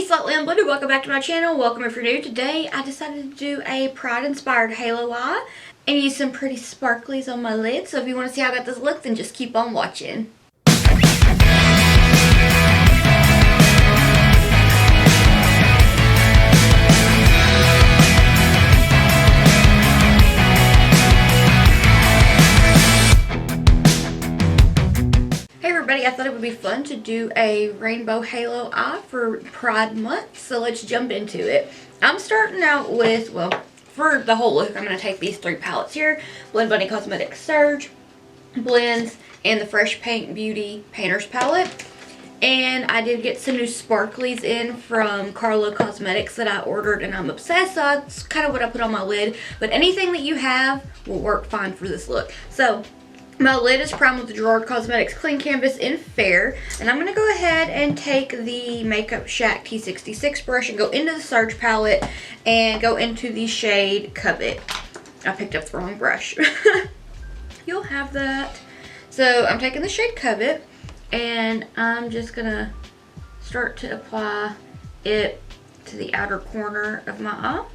Hey Slightly Unblended, welcome back to my channel. Welcome if you're new. Today I decided to do a Pride inspired halo eye and use some pretty sparklies on my lid. So if you want to see how I got this look, then just keep on watching. I thought it would be fun to do a rainbow halo eye for Pride Month, so let's jump into it. I'm starting out with, well, for the whole look, I'm going to take these three palettes here: Blend Bunny Cosmetics Surge, Blends, and the Phresh Paint Beauty Painter's Palette. And I did get some new sparklies in from Carlo Cosmetics that I ordered, and I'm obsessed, so that's kind of what I put on my lid. But anything that you have will work fine for this look. So my lid is primed with the Gerard Cosmetics Clean Canvas in Fair, and I'm going to go ahead and take the Makeup Shack T66 brush and go into the Surge palette and go into the shade Covet. I picked up the wrong brush. You'll have that. So I'm taking the shade Covet, and I'm just going to start to apply it to the outer corner of my eye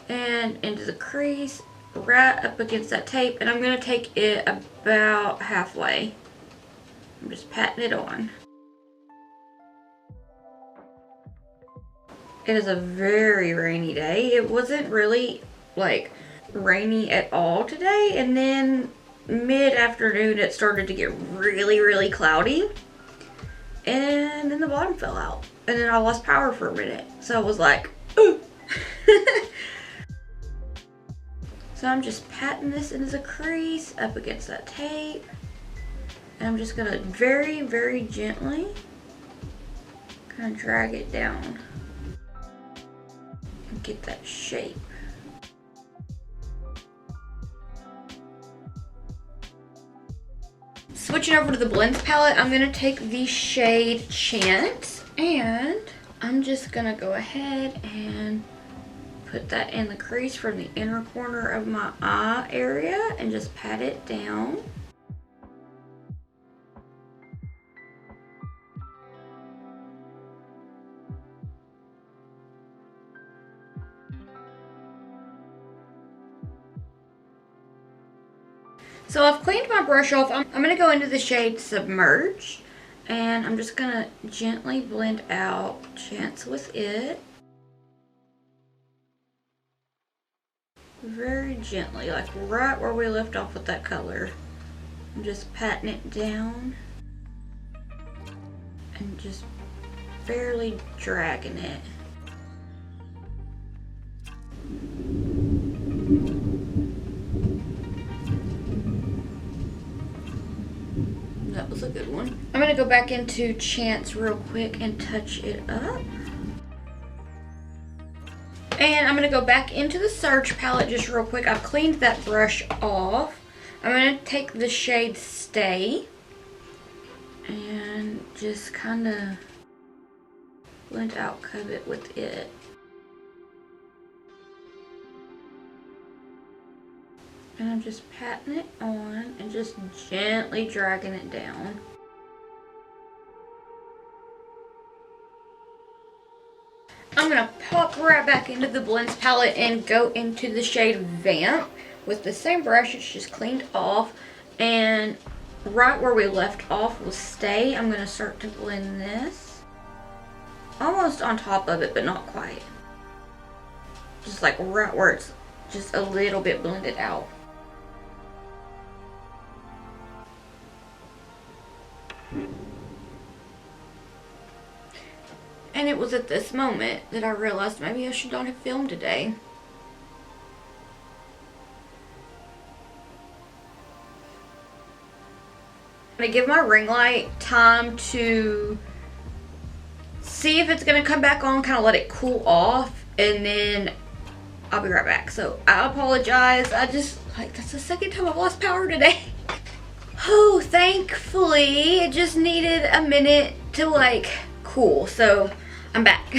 and into the crease, right up against that tape, and I'm going to take it about halfway. I'm just patting it on. It is a very rainy day. It wasn't really like rainy at all today, and then mid-afternoon it started to get really cloudy, and then the bottom fell out, and then I lost power for a minute, so I was like, ooh. So I'm just patting this into the crease up against that tape, and I'm just going to very gently kind of drag it down and get that shape. Switching over to the Blends palette, I'm going to take the shade Chance, and I'm just going to go ahead and put that in the crease from the inner corner of my eye area and just pat it down. So I've cleaned my brush off. I'm going to go into the shade Submerge, and I'm just going to gently blend out Chance with it. Very gently, like right where we left off with that color. I'm just patting it down and just barely dragging it. That was a good one. I'm going to go back into Chance real quick and touch it up. And I'm going to go back into the Surge palette just real quick. I've cleaned that brush off. I'm going to take the shade Stay and just kind of blend out Covet with it. And I'm just patting it on and just gently dragging it down. I'm going to pop right back into the Blends palette and go into the shade Vamp with the same brush. It's just cleaned off, and right where we left off with Stay, I'm going to start to blend this almost on top of it, but not quite. Just like right where it's just a little bit blended out. And it was at this moment that I realized maybe I should not have filmed today. I'm going to give my ring light time to see if it's going to come back on, kind of let it cool off, and then I'll be right back. So I apologize. I just, that's the second time I've lost power today. Oh, thankfully it just needed a minute to cool. So I'm back.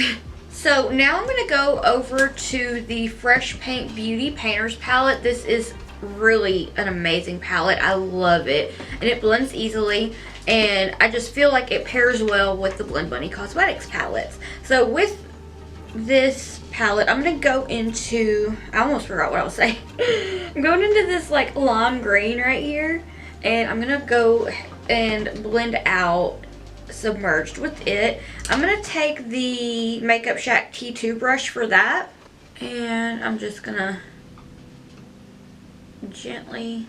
So now I'm going to go over to the Phresh Paint Beauty Painter's Palette. This is really an amazing palette. I love it, and it blends easily. and I just feel like it pairs well with the Blend Bunny Cosmetics palettes. So with this palette, I'm gonna go into, I almost forgot what I was saying. I'm going into this like lime green right here, and I'm gonna go and blend out Submerged with it. I'm gonna take the Makeup Shack T2 brush for that, and I'm just gonna gently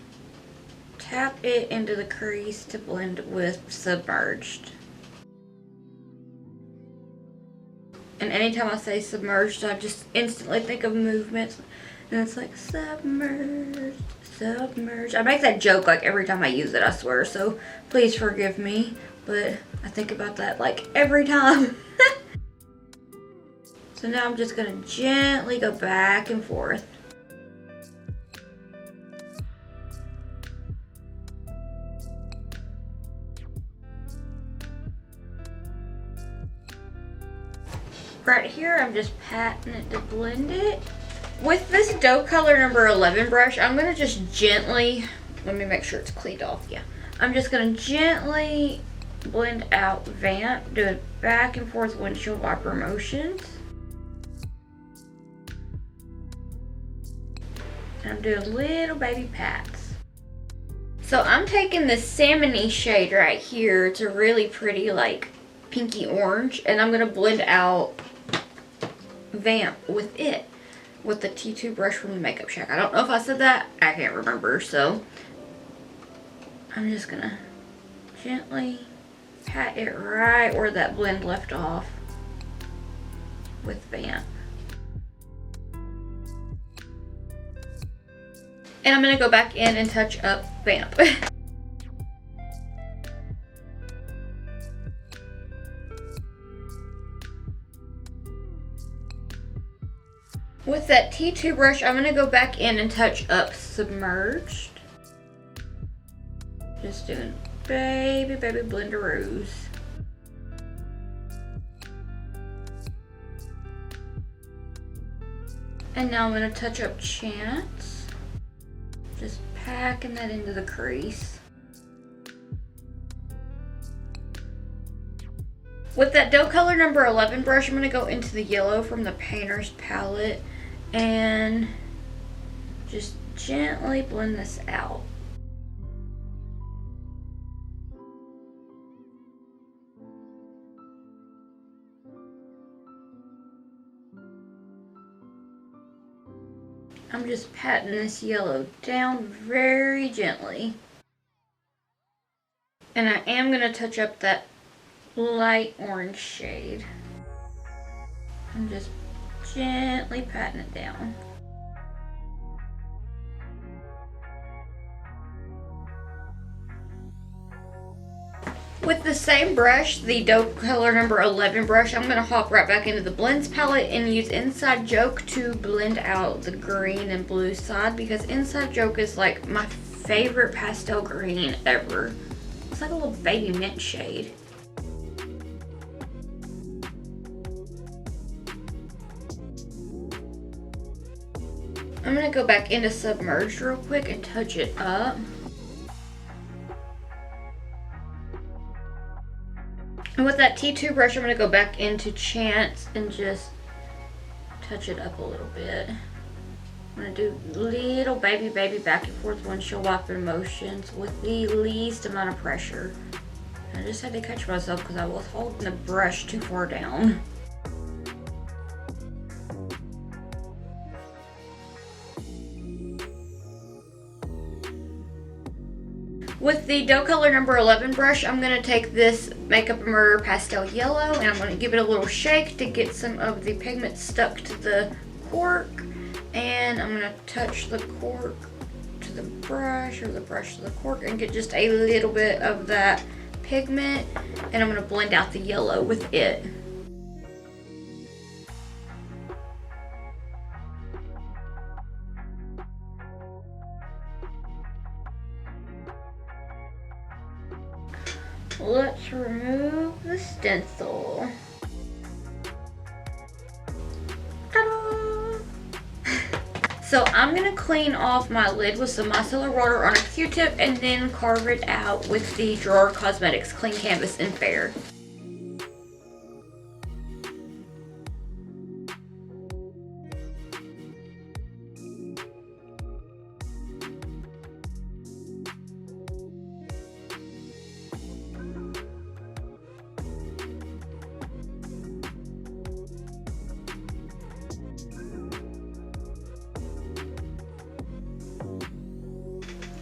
tap it into the crease to blend with Submerged. And anytime I say submerged, I just instantly think of movements. And it's like submerged, submerged. I make that joke like every time I use it, I swear. So please forgive me. But I think about that like every time. So now I'm just going to gently go back and forth. Right here, I'm just patting it to blend it. With this dough color number 11 brush, I'm gonna just gently, let me make sure it's cleaned off, yeah. I'm just gonna gently blend out Vamp, do it back and forth windshield wiper motions. And I'm doing little baby pats. So I'm taking this salmon-y shade right here. It's a really pretty like pinky orange, and I'm gonna blend out Vamp with it, with the T2 brush from the Makeup Shack. I don't know if I said that, I can't remember, so I'm just gonna gently pat it right where that blend left off with Vamp. And I'm gonna go back in and touch up Vamp. With that T2 brush, I'm gonna go back in and touch up Submerged. Just doing baby blenderoos. And now I'm gonna touch up Chance. Just packing that into the crease. With that dough color number 11 brush, I'm gonna go into the yellow from the Painter's palette and just gently blend this out. I'm just patting this yellow down very gently. And I am gonna touch up that light orange shade. I'm just gently patting it down. With the same brush, the dough color number 11 brush, I'm gonna hop right back into the blends palette and use Inside Joke to blend out the green and blue side, because Inside Joke is like my favorite pastel green ever. It's like a little baby mint shade. I'm gonna go back into Submerged real quick and touch it up. And with that T2 brush, I'm gonna go back into Chance and just touch it up a little bit. I'm gonna do little baby back and forth windshield wiper motions with the least amount of pressure. I just had to catch myself because I was holding the brush too far down. With the dough color number 11 brush, I'm going to take this Makeup Murder Pastel Yellow and I'm going to give it a little shake to get some of the pigment stuck to the cork. And I'm going to touch the cork to the brush, or the brush to the cork, and get just a little bit of that pigment. And I'm going to blend out the yellow with it. Let's remove the stencil. Ta-da! So I'm going to clean off my lid with some micellar water on a Q-tip and then carve it out with the Drawer Cosmetics Clean Canvas in Fair.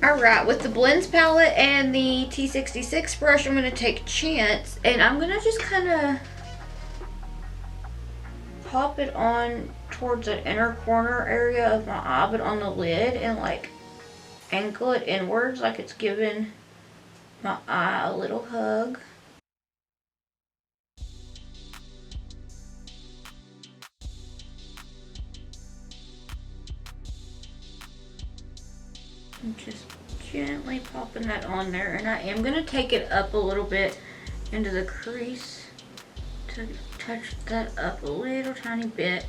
Alright, with the blends palette and the T66 brush, I'm going to take Chance and I'm going to just kind of pop it on towards the inner corner area of my eye, but on the lid, and like angle it inwards like it's giving my eye a little hug. And just gently popping that on there, and I am going to take it up a little bit into the crease to touch that up a little tiny bit,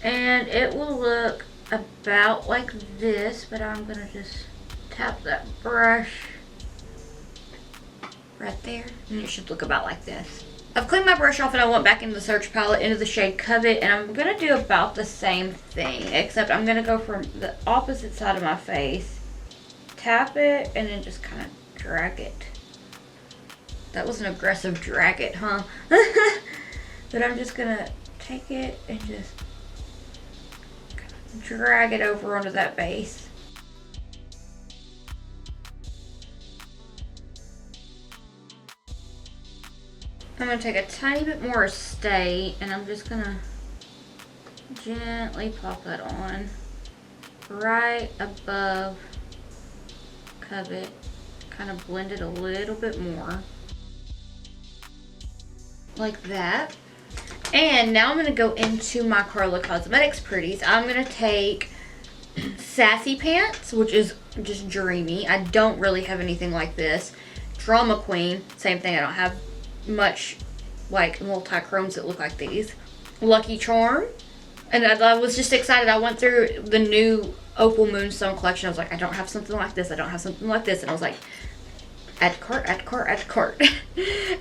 and it will look about like this, but I'm going to just tap that brush right there and it should look about like this. I've cleaned my brush off and I went back into the search palette into the shade Covet, and I'm going to do about the same thing, except I'm going to go from the opposite side of my face, tap it, and then just kind of drag it. That was an aggressive drag it, huh? But I'm just going to take it and just drag it over onto that base. I'm going to take a tiny bit more Stay, and I'm just going to gently pop that on right above Covet. Kind of blend it a little bit more. Like that. And now I'm going to go into my Carla Cosmetics Pretties. I'm going to take Sassy Pants, which is just dreamy. I don't really have anything like this. Drama Queen, same thing. I don't have much like multi-chromes that look like these. Lucky Charm. And I was just excited. I went through the new Opal Moonstone collection. I was like, I don't have something like this. I don't have something like this. And I was like, add to cart, add to cart, add to cart.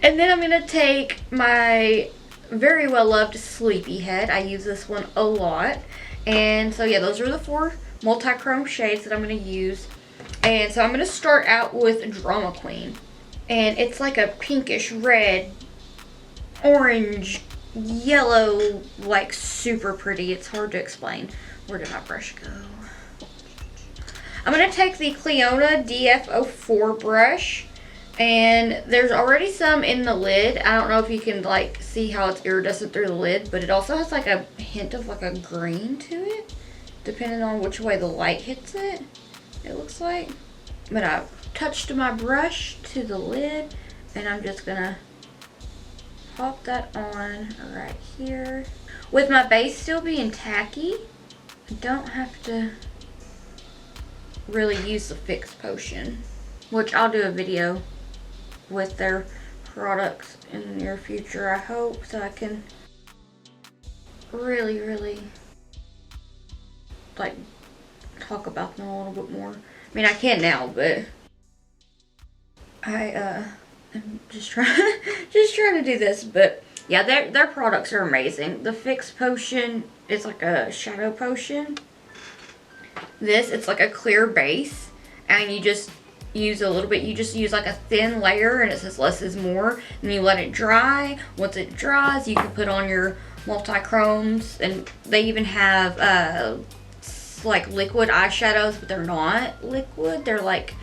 And then I'm going to take my very well loved Sleepyhead. I use this one a lot. And so yeah, those are the 4 multi-chrome shades that I'm going to use. And so I'm going to start out with Drama Queen. And it's like a pinkish red, orange, yellow, like super pretty. It's hard to explain. Where did my brush go? I'm going to take the Cleona DF04 brush. And there's already some in the lid. I don't know if you can like see how it's iridescent through the lid, but it also has like a hint of like a green to it, depending on which way the light hits it, it looks like. But I touched my brush to the lid, and I'm just gonna pop that on right here. With my base still being tacky, I don't have to really use the Fix Potion, which I'll do a video with their products in the near future, I hope, so I can really like talk about them a little bit more. I mean, I can now, but I am just trying to do this. But yeah, their products are amazing. The Fix Potion is like a shadow potion. This, it's like a clear base, and you just use a little bit. You just use like a thin layer, and it says less is more, and you let it dry. Once it dries, you can put on your multi-chromes, and they even have like liquid eyeshadows, but they're not liquid. They're like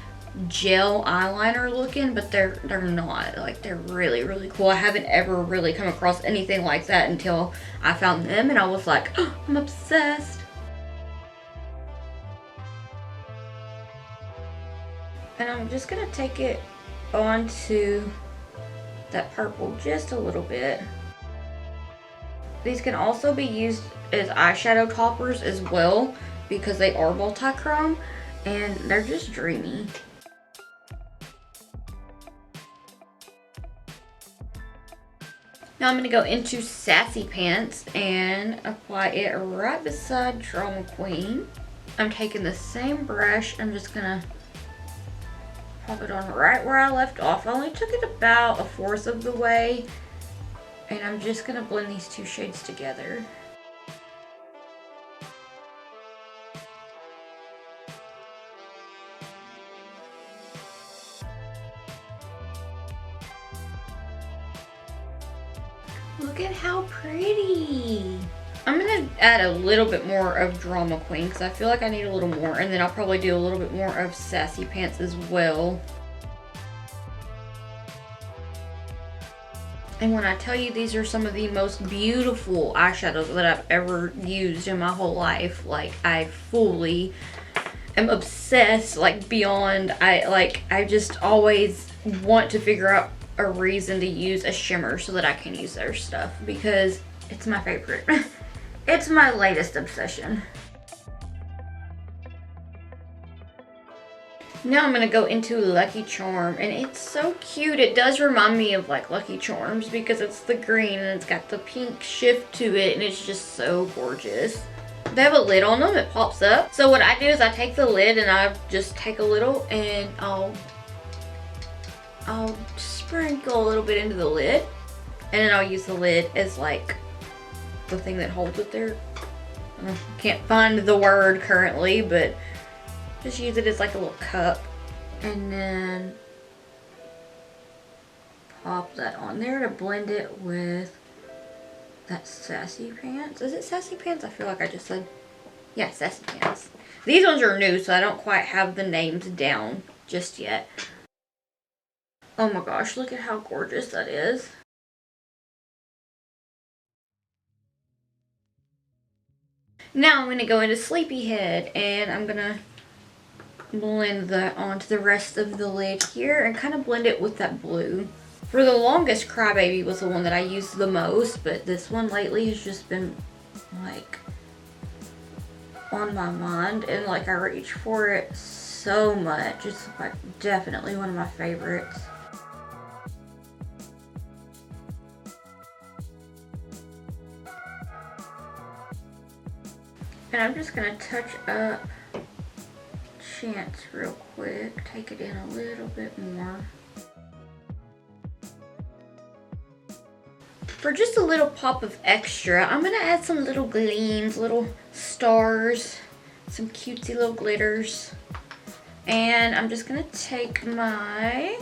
gel eyeliner looking, but they're not. Like, they're really cool. I haven't ever really come across anything like that until I found them, and I was like, oh, I'm obsessed. And I'm just gonna take it onto that purple just a little bit. These can also be used as eyeshadow toppers as well, because they are multi-chrome and they're just dreamy. Now I'm going to go into Sassy Pants and apply it right beside Drama Queen. I'm taking the same brush. I'm just gonna pop it on right where I left off. I only took it about 1/4 of the way. And I'm just gonna blend these two shades together. Look at how pretty. I'm gonna add a little bit more of Drama Queen because I feel like I need a little more, and then I'll probably do a little bit more of Sassy Pants as well. And when I tell you these are some of the most beautiful eyeshadows that I've ever used in my whole life, like I fully am obsessed, like beyond, I just always want to figure out a reason to use a shimmer so that I can use their stuff because it's my favorite. It's my latest obsession. Now I'm going to go into Lucky Charm, and it's so cute. It does remind me of like Lucky Charms because it's the green and it's got the pink shift to it, and it's just so gorgeous. They have a lid on them, it pops up. So what I do is I take the lid and I just take a little and I'll sprinkle a little bit into the lid, and then I'll use the lid as like the thing that holds it there. I can't find the word currently, but just use it as like a little cup, and then pop that on there to blend it with that Sassy Pants. Is it Sassy Pants? I feel like I just said, yeah, Sassy Pants. These ones are new, so I don't quite have the names down just yet. Oh my gosh, look at how gorgeous that is. Now I'm going to go into Sleepyhead, and I'm going to blend that onto the rest of the lid here and kind of blend it with that blue. For the longest, Crybaby was the one that I used the most, but this one lately has just been like on my mind, and like I reach for it so much. It's like definitely one of my favorites. And I'm just going to touch up Chance real quick. Take it in a little bit more. For just a little pop of extra, I'm going to add some little gleams, little stars, some cutesy little glitters. And I'm just going to take my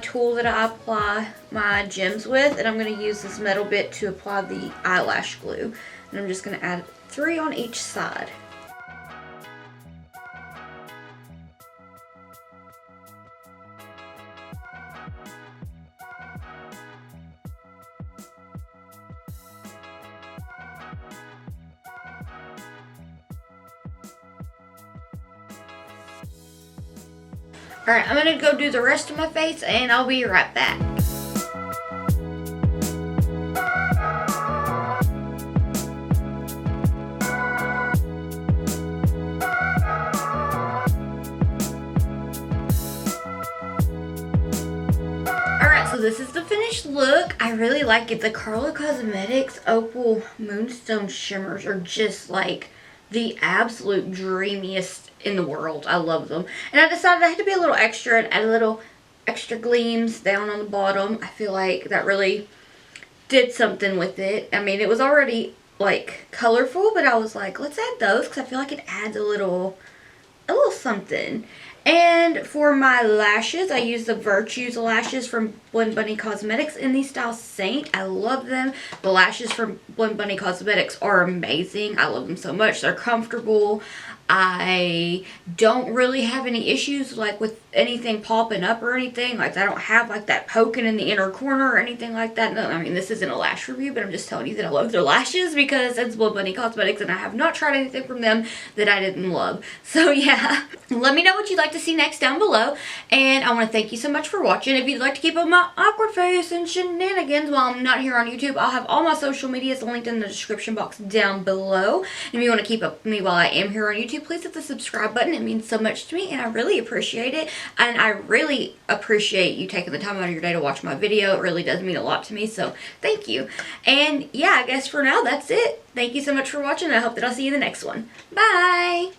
tool that I apply my gems with, and I'm going to use this metal bit to apply the eyelash glue. And I'm just going to add 3 on each side. Alright, I'm going to go do the rest of my face, and I'll be right back. So this is the finished look. I really like it. The Carla Cosmetics Opal Moonstone Shimmers are just like the absolute dreamiest in the world. I love them. And I decided I had to be a little extra and add a little extra gleams down on the bottom. I feel like that really did something with it. I mean, it was already like colorful, but I was like, let's add those because I feel like it adds a little something. And for my lashes, I use the Virtues lashes from Blend Bunny Cosmetics in the style Saint. I love them. The lashes from Blend Bunny Cosmetics are amazing. I love them so much. They're comfortable. I don't really have any issues like with anything popping up or anything. Like I don't have like that poking in the inner corner or anything like that. No, I mean this isn't a lash review, but I'm just telling you that I love their lashes because it's Blend Bunny Cosmetics and I have not tried anything from them that I didn't love. So yeah, let me know what you'd like to see next down below. And I want to thank you so much for watching. If you'd like to keep up my awkward face and shenanigans while I'm not here on YouTube, I'll have all my social medias linked in the description box down below. And if you want to keep up with me while I am here on YouTube, please hit the subscribe button. It means so much to me and I really appreciate it. And I really appreciate you taking the time out of your day to watch my video. It really does mean a lot to me, so thank you. And yeah, I guess for now that's it. Thank you so much for watching. I hope that I'll see you in the next one. Bye!